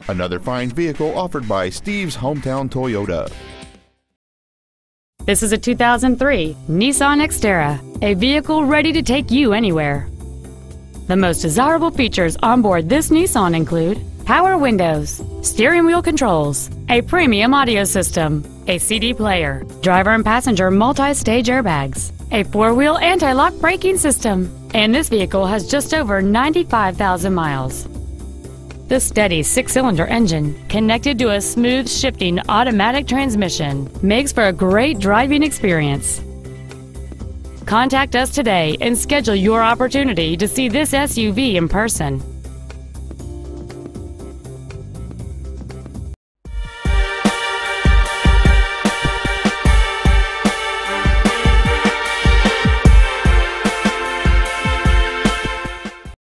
Another fine vehicle offered by Steve's Hometown Toyota. This is a 2003 Nissan Xterra, a vehicle ready to take you anywhere. The most desirable features on board this Nissan include power windows, steering wheel controls, a premium audio system, a CD player, driver and passenger multi-stage airbags, a four-wheel anti-lock braking system, and this vehicle has just over 95,000 miles. The steady six-cylinder engine, connected to a smooth shifting automatic transmission, makes for a great driving experience. Contact us today and schedule your opportunity to see this SUV in person.